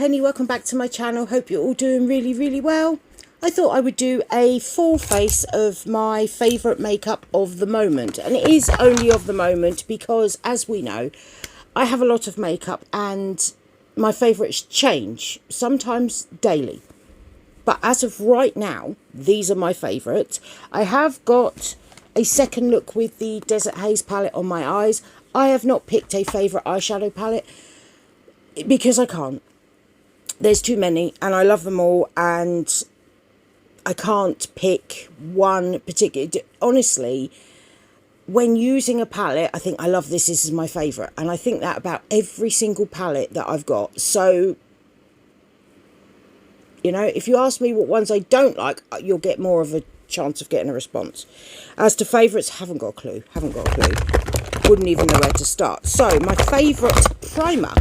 Penny, welcome back to my channel. Hope you're all doing really well. I thought I would do a full face of my favourite makeup of the moment. And it is only of the moment because, as we know, I have a lot of makeup and my favourites change, sometimes daily. But as of right now, these are my favourites. I have got a second look with the Desert Haze palette on my eyes. I have not picked a favourite eyeshadow palette because I can't. There's too many and I love them all, and I can't pick one particular. Honestly, when using a palette, I think I love this. This is my favourite, and I think that about every single palette that I've got. So, you know, if you ask me what ones I don't like, you'll get more of a chance of getting a response. As to favourites, haven't got a clue. Wouldn't even know where to start. So, my favourite primer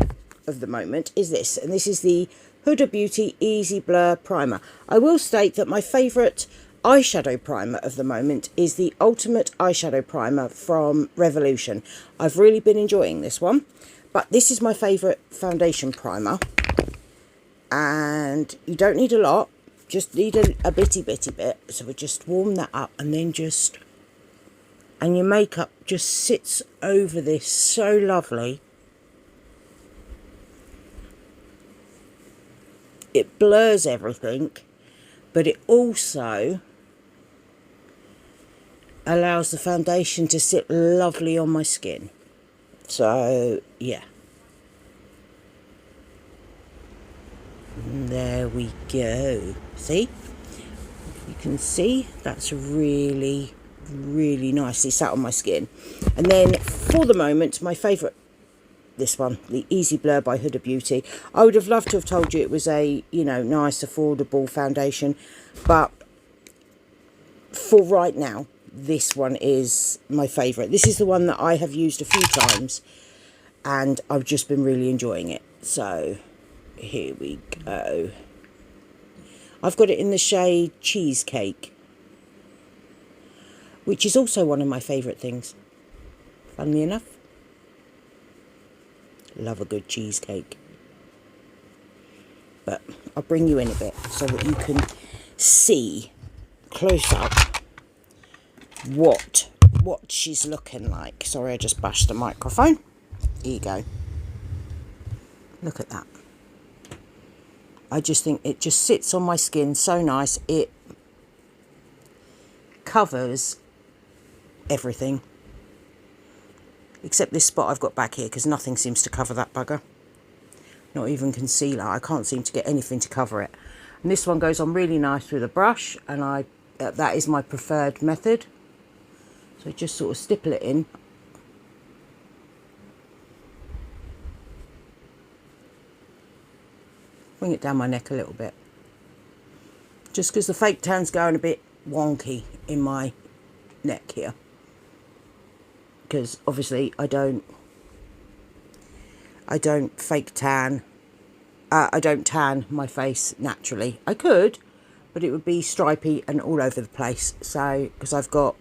of the moment is this, and this is the Huda Beauty Easy Blur Primer. I will state that my favourite eyeshadow primer of the moment is the Ultimate Eyeshadow Primer from Revolution. I've really been enjoying this one, but this is my favourite foundation primer, and you don't need a lot, just need a bitty bit. So we just warm that up, and then and your makeup just sits over this so lovely. It blurs everything, but it also allows the foundation to sit lovely on my skin. So, yeah. And there we go. See? You can see that's really nicely sat on my skin. And then, for the moment, my favourite, this one, the Easy Blur by Huda Beauty. I would have loved to have told you it was a, you know, nice, affordable foundation. But for right now, this one is my favourite. This is the one that I have used a few times, and I've just been really enjoying it. So, here we go. I've got it in the shade Cheesecake, which is also one of my favourite things, funnily enough. Love a good cheesecake. But I'll bring you in a bit so that you can see close up what she's looking like. Sorry, I just bashed the microphone. Here you go. Look at that. I just think it just sits on my skin so nice. It covers everything. Except this spot I've got back here, because nothing seems to cover that bugger. Not even concealer. I can't seem to get anything to cover it. And this one goes on really nice with a brush, and that is my preferred method. So just sort of stipple it in. Bring it down my neck a little bit. Just because the fake tan's going a bit wonky in my neck here. Because obviously I don't fake tan. I don't tan my face naturally. I could, but it would be stripy and all over the place. So, because I've got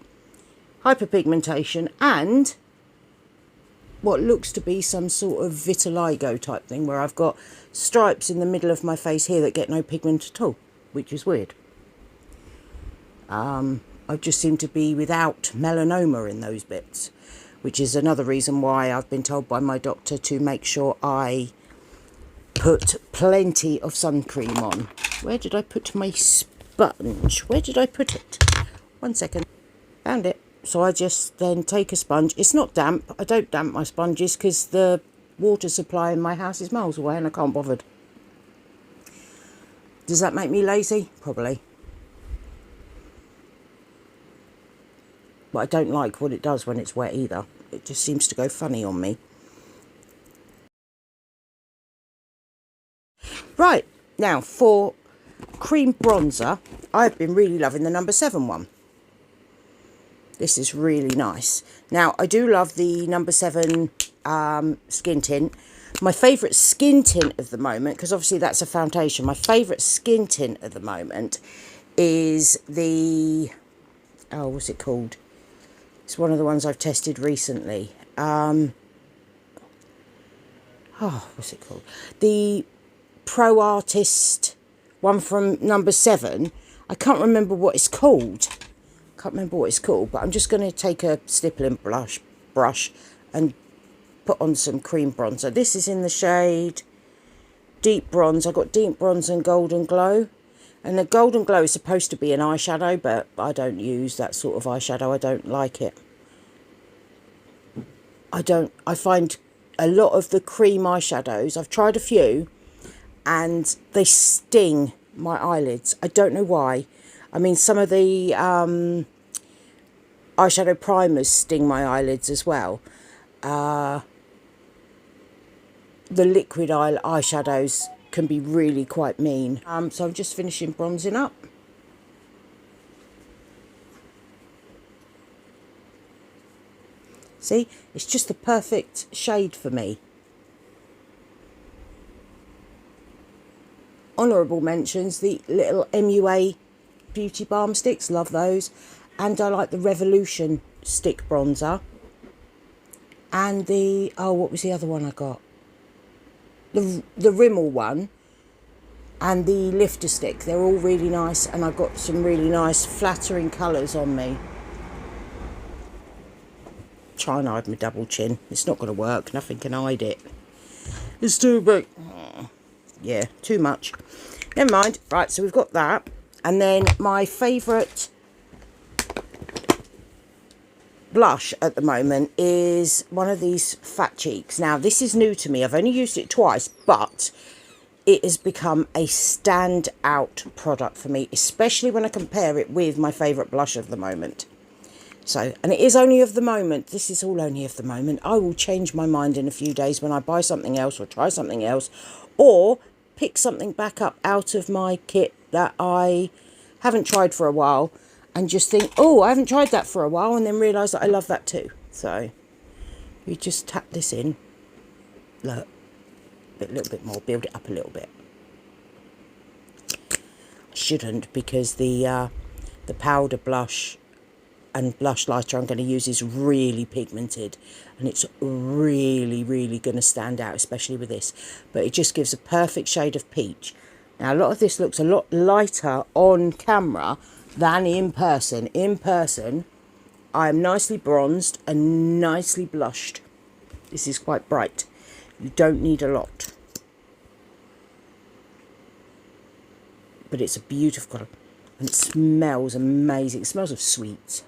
hyperpigmentation and what looks to be some sort of vitiligo type thing, where I've got stripes in the middle of my face here that get no pigment at all, which is weird. I just seem to be without melanoma in those bits, which is another reason why I've been told by my doctor to make sure I put plenty of sun cream on. Where did I put my sponge? Where did I put it? 1 second. Found it. So I just then take a sponge. It's not damp. I don't damp my sponges because the water supply in my house is miles away and I can't bother. Does that make me lazy? Probably. But I don't like what it does when it's wet either. It just seems to go funny on me. Right, now for cream bronzer, I've been really loving the number 7 one. This is really nice. Now, I do love the number 7 skin tint. My favourite skin tint of the moment, because obviously that's a foundation, my favourite skin tint at the moment is the, oh, what's it called? It's one of the ones I've tested recently. What's it called? The Pro Artist one from number 7. I can't remember what it's called. Can't remember what it's called, but I'm just going to take a stippling brush and put on some cream bronzer. This is in the shade Deep Bronze. I've got Deep Bronze and Golden Glow. And the Golden Glow is supposed to be an eyeshadow, but I don't use that sort of eyeshadow. I don't like it. I find a lot of the cream eyeshadows, I've tried a few, and they sting my eyelids. I don't know why. I mean, some of the eyeshadow primers sting my eyelids as well. The liquid eyeshadows can be really quite mean. So I'm just finishing bronzing up. See, it's just the perfect shade for me. Honourable mentions, the little MUA Beauty Balm sticks, love those. And I like the Revolution stick bronzer. And the, oh, what was the other one I got? The Rimmel one and the Lifter stick. They're all really nice, and I've got some really nice flattering colours on me. Try and hide my double chin. It's not going to work. Nothing can hide it. It's too big. Yeah, too much. Never mind. Right, so we've got that. And then my favourite blush at the moment is one of these Fat Cheeks. Now, this is new to me. I've only used it twice, but it has become a standout product for me, especially when I compare it with my favourite blush of the moment. So, and it is only of the moment. This is all only of the moment. I will change my mind in a few days when I buy something else or try something else, or pick something back up out of my kit that I haven't tried for a while and just think, oh, I haven't tried that for a while, and then realise that I love that too. So you just tap this in, look, a little bit more, build it up a little bit. I shouldn't, because the powder blush and blush lighter I'm going to use is really pigmented, and it's really going to stand out, especially with this. But it just gives a perfect shade of peach. Now, a lot of this looks a lot lighter on camera than in person. In person, I am nicely bronzed and nicely blushed. This is quite bright. You don't need a lot. But it's a beautiful colour, and it smells amazing. It smells of sweets.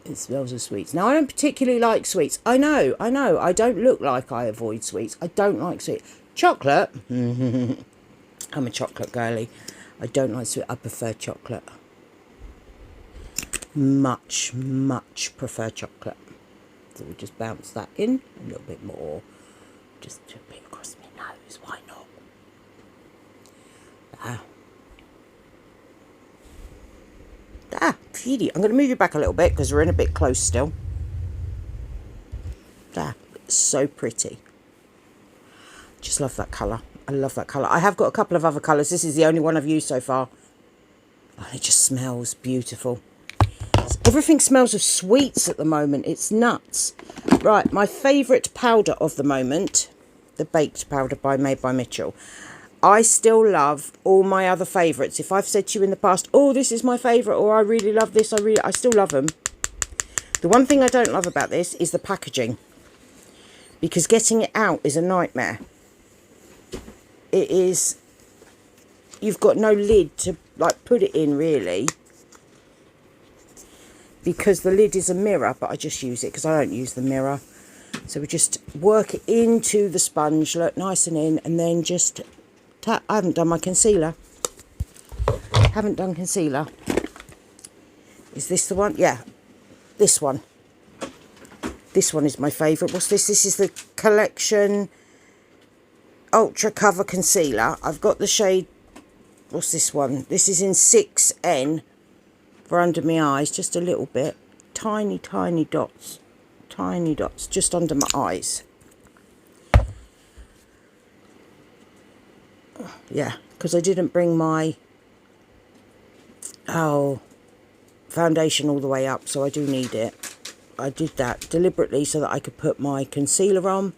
It smells of sweets. Now, I don't particularly like sweets. I know. I don't look like I avoid sweets. I don't like sweets. Chocolate. I'm a chocolate girly. I don't like sweet. I prefer chocolate. Much prefer chocolate. So we just bounce that in a little bit more. Just a bit across my nose. Why not? Beauty. I'm going to move you back a little bit because we're in a bit close still. It's so pretty. Just love that colour. I love that colour. I have got a couple of other colours. This is the only one I've used so far. Oh, it just smells beautiful. Everything smells of sweets at the moment. It's nuts. Right, my favourite powder of the moment, the baked powder by Made by Mitchell. I still love all my other favourites. If I've said to you in the past, oh, this is my favourite, or I really love this, I still love them. The one thing I don't love about this is the packaging, because getting it out is a nightmare. It is, you've got no lid to like put it in really, because the lid is a mirror, but I just use it because I don't use the mirror. So we just work it into the sponge, look nice and in, and then just tap. I haven't done my concealer. Haven't done concealer. Is this the one? Yeah, this one. This one is my favourite. What's this? This is the Collection Ultra Cover Concealer. I've got the shade, what's this one? This is in 6N for under my eyes, just a little bit. Tiny dots. Tiny dots just under my eyes. Yeah, because I didn't bring my foundation all the way up, so I do need it. I did that deliberately so that I could put my concealer on.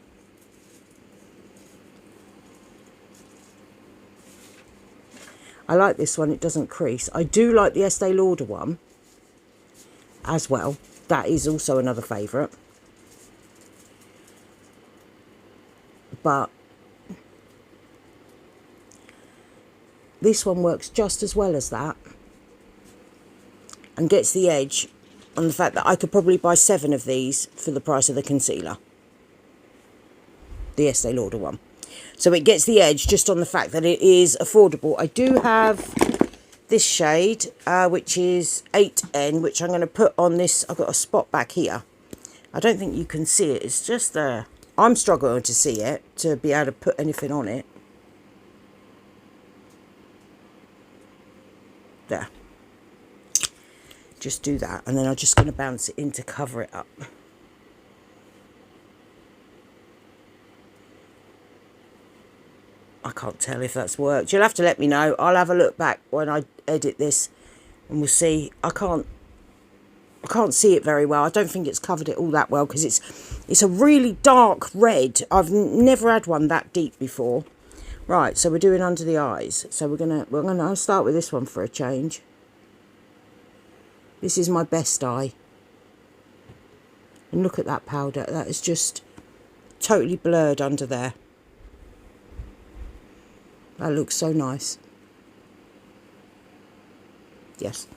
I like this one, it doesn't crease. I do like the Estee Lauder one as well. That is also another favourite. But this one works just as well as that and gets the edge on the fact that I could probably buy 7 of these for the price of the concealer. The Estee Lauder one. So it gets the edge just on the fact that it is affordable. I do have this shade, which is 8N, which I'm going to put on this. I've got a spot back here. I don't think you can see it. It's just there. I'm struggling to see it, to be able to put anything on it. There. Just do that. And then I'm just going to bounce it in to cover it up. I can't tell if that's worked. You'll have to let me know. I'll have a look back when I edit this and we'll see. I can't see it very well. I don't think it's covered it all that well because it's a really dark red. I've never had one that deep before. Right, so we're doing under the eyes. So we're gonna start with this one for a change. This is my best eye. And look at that powder. That is just totally blurred under there. That looks so nice. Yes.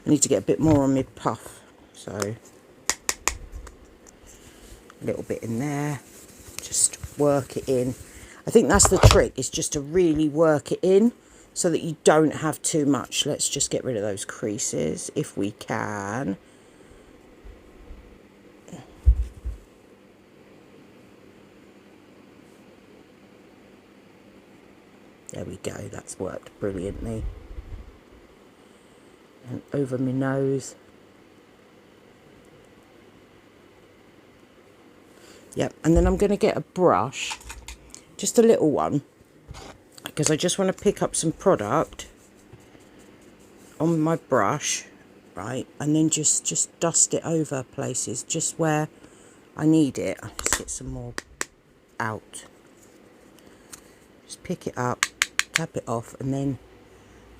I need to get a bit more on my puff. So, a little bit in there. Just work it in. I think that's the trick, is just to really work it in so that you don't have too much. Let's just get rid of those creases if we can. There we go, that's worked brilliantly. And over my nose. Yep, and then I'm going to get a brush, just a little one, because I just want to pick up some product on my brush, right, and then just dust it over places, just where I need it. I'll just get some more out. Just pick it up, tap it off, and then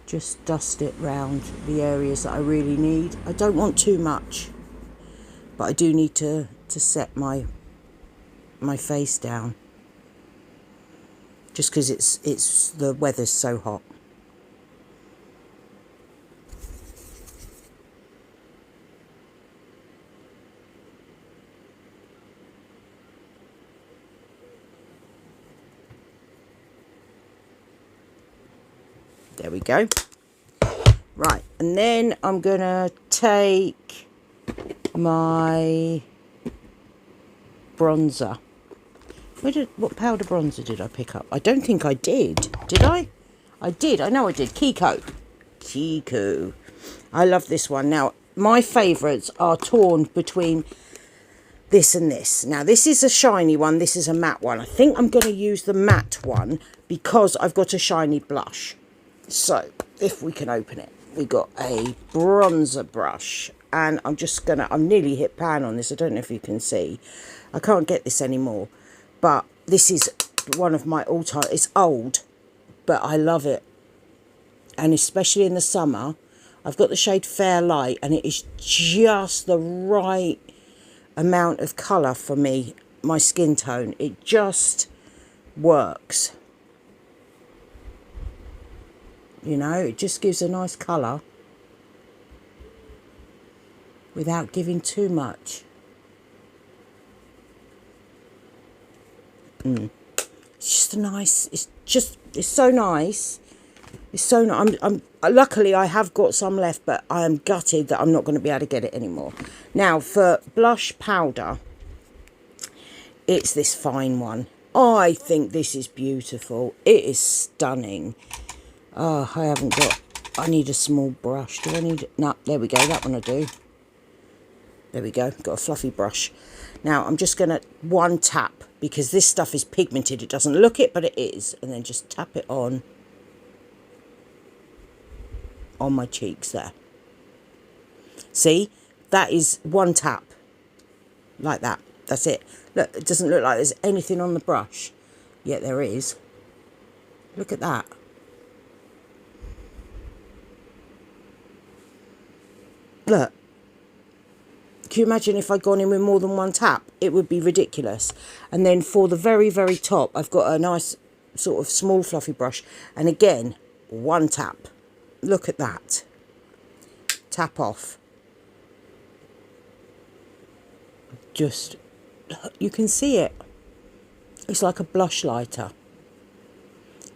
just dust it round the areas that I really need. I don't want too much, but I do need to set my face down, just because it's the weather's so hot. There we go. Right, and then I'm gonna take my bronzer. What powder bronzer did I pick up? I don't think I did. Did I? I did. I know I did. Kiko. I love this one. Now, my favourites are torn between this and this. Now, this is a shiny one. This is a matte one. I think I'm going to use the matte one because I've got a shiny blush. So, if we can open it. We got a bronzer brush. And I'm nearly hit pan on this. I don't know if you can see. I can't get this anymore. But this is one of my all-time. It's old, but I love it. And especially in the summer, I've got the shade Fair Light, and it is just the right amount of colour for me, my skin tone. It just works. You know, it just gives a nice colour without giving too much. It's just a nice, it's so nice. It's so nice. Luckily I have got some left, but I am gutted that I'm not going to be able to get it anymore. Now, for blush powder, it's this fine one. I think this is beautiful. It is stunning. Oh, I need a small brush. Do I need, no, there we go, that one I do. There we go, got a fluffy brush. Now, I'm just going to one tap, because this stuff is pigmented. It doesn't look it, but it is. And then just tap it on my cheeks there. See? That is one tap. Like that. That's it. Look, it doesn't look like there's anything on the brush. Yet there is. Look at that. Look. Can you imagine if I'd gone in with more than one tap? It would be ridiculous. And then for the very, very top, I've got a nice sort of small fluffy brush. And again, one tap. Look at that. Tap off. Just, you can see it. It's like a blush lighter.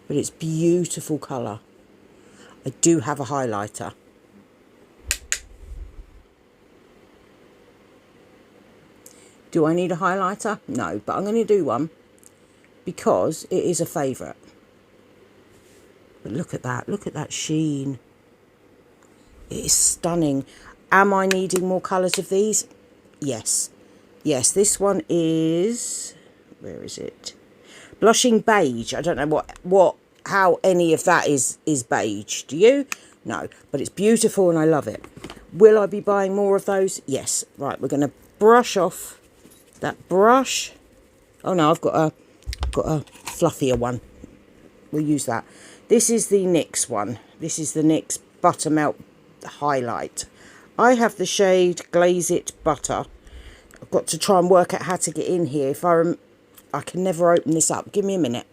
But it's beautiful colour. I do have a highlighter. Do I need a highlighter? No, but I'm going to do one because it is a favourite. But look at that sheen. It is stunning. Am I needing more colours of these? Yes. Yes, this one is, where is it? Blushing beige. I don't know how any of that is beige. Do you? No, but it's beautiful and I love it. Will I be buying more of those? Yes. Right, we're going to brush off that brush. Oh no, I've got a fluffier one. We'll use that. This is the NYX one. This is the NYX Buttermelt Highlight. I have the shade Glaze It Butter. I've got to try and work out how to get in here. I can never open this up. Give me a minute.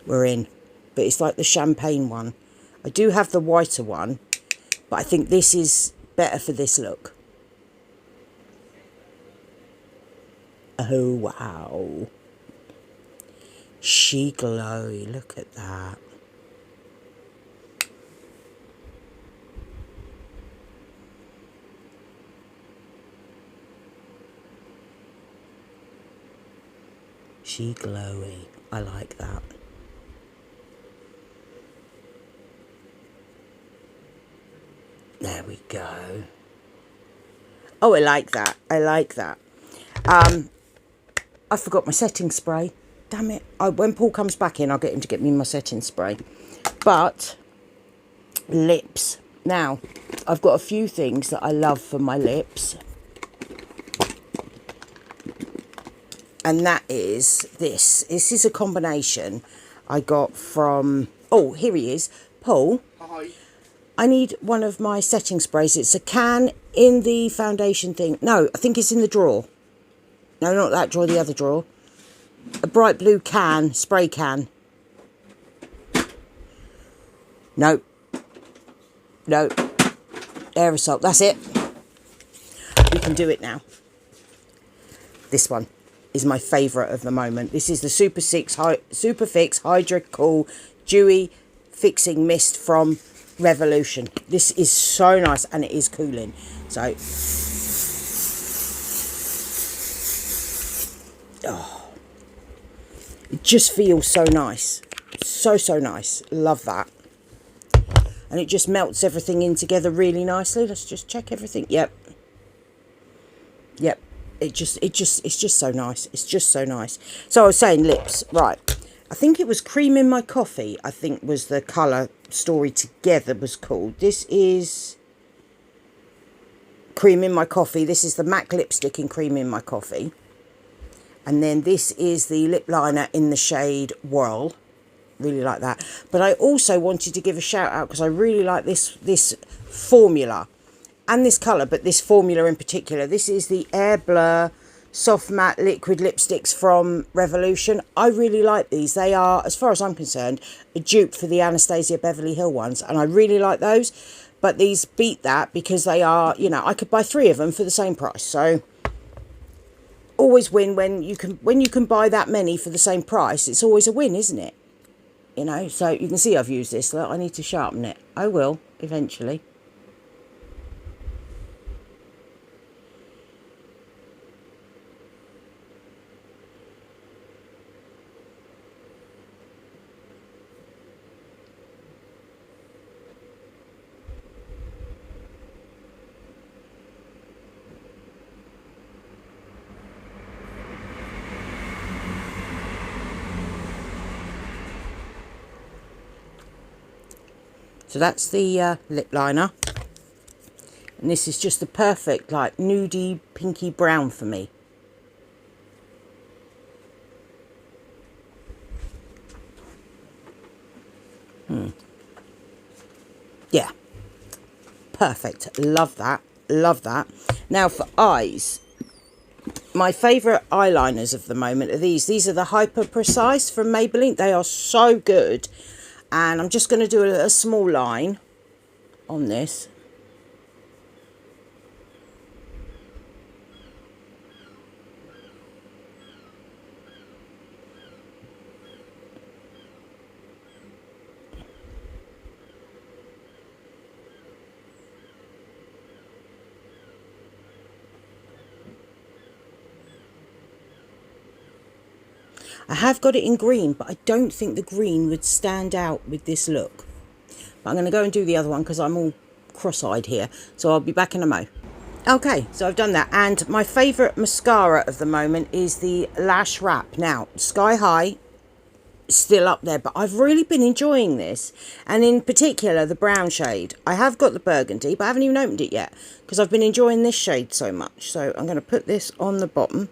We're in. But it's like the champagne one. I do have the whiter one, but I think this is better for this look. Oh, wow. She glowy. Look at that. She glowy. I like that. There we go. Oh, I like that. I like that. I forgot my setting spray. Damn it. When Paul comes back in, I'll get him to get me my setting spray. But, lips. Now, I've got a few things that I love for my lips. And that is this. This is a combination I got from... Oh, here he is. Paul. Hi. I need one of my setting sprays. It's a can in the foundation thing. No, I think it's in the drawer. No, not that drawer, the other drawer. A bright blue can, spray can. No. No. Aerosol, that's it. We can do it now. This one is my favourite of the moment. This is the Superfix Hydra Cool Dewy Fixing Mist from Revolution. This is so nice and it is cooling. So... Oh, it just feels so nice. So nice. Love that. And it just melts everything in together really nicely. Let's just check everything. Yep. It's just so nice. It's just so nice. So I was saying lips. Right. I think it was Cream in My Coffee. I think was the colour story together was called. This is Cream in My Coffee. This is the MAC lipstick in Cream in My Coffee. And then this is the lip liner in the shade Whirl. Really like that. But I also wanted to give a shout out because I really like this formula and this colour, but this formula in particular. This is the Air Blur Soft Matte Liquid Lipsticks from Revolution. I really like these. They are, as far as I'm concerned, a dupe for the Anastasia Beverly Hill ones. And I really like those. But these beat that because they are, you know, I could buy 3 of them for the same price. So... always win when you can buy that many for the same price. It's always a win, isn't it? You know, so you can see I've used this. Look, I need to sharpen it. I will eventually. So that's the lip liner. And this is just the perfect, like, nudie, pinky brown for me. Yeah. Perfect. Love that. Love that. Now for eyes, my favourite eyeliners of the moment are these. These are the Hyper Precise from Maybelline. They are so good. And I'm just going to do a small line on this. I have got it in green, but I don't think the green would stand out with this look. But I'm going to go and do the other one because I'm all cross-eyed here. So I'll be back in a mo. Okay, so I've done that. And my favourite mascara of the moment is the Lash Wrap. Now, Sky High, still up there, but I've really been enjoying this. And in particular, the brown shade. I have got the burgundy, but I haven't even opened it yet because I've been enjoying this shade so much. So I'm going to put this on the bottom.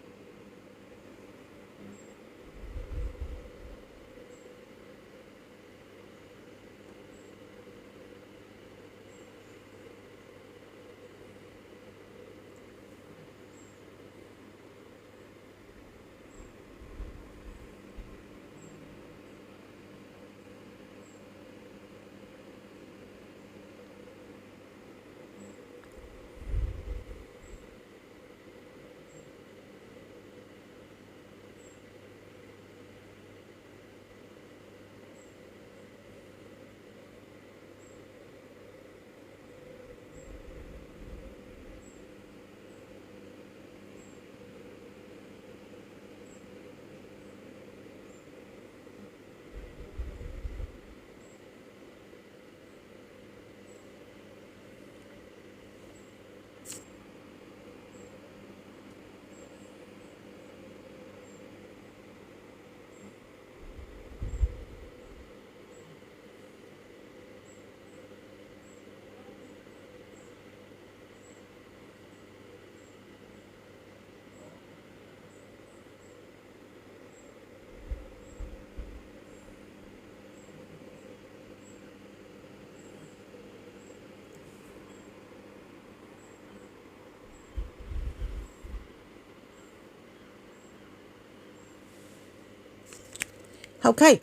Okay,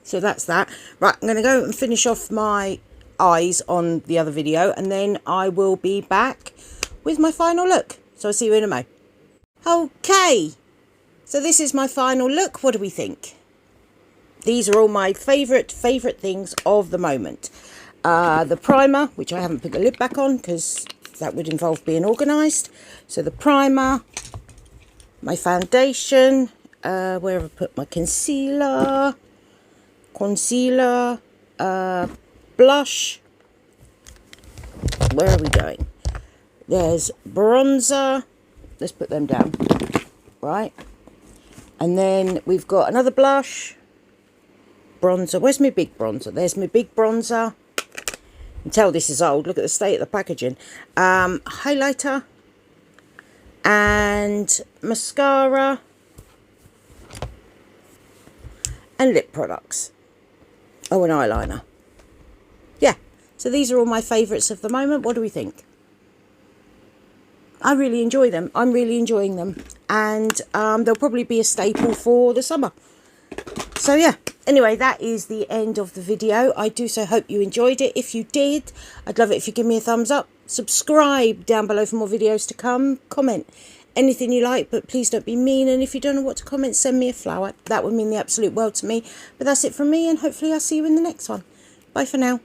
so that's that. Right, I'm going to go and finish off my eyes on the other video, and then I will be back with my final look. So I'll see you in a mo. Okay, so this is my final look. What do we think? These are all my favourite things of the moment. The primer, which I haven't put the lid back on because that would involve being organised. So the primer, my foundation, where have I put my concealer, blush. Where are we going? There's bronzer. Let's put them down. Right. And then we've got another blush. Bronzer. Where's my big bronzer? There's my big bronzer. You can tell this is old. Look at the state of the packaging. Highlighter. And mascara. And lip products. Oh, an eyeliner. Yeah, so these are all my favourites of the moment. What do we think? I really enjoy them. I'm really enjoying them. And they'll probably be a staple for the summer. So yeah, anyway, that is the end of the video. I do so hope you enjoyed it. If you did, I'd love it if you give me a thumbs up. Subscribe down below for more videos to come. Comment anything you like, but please don't be mean. And if you don't know what to comment, send me a flower. That would mean the absolute world to me. But that's it from me, and hopefully I'll see you in the next one. Bye for now.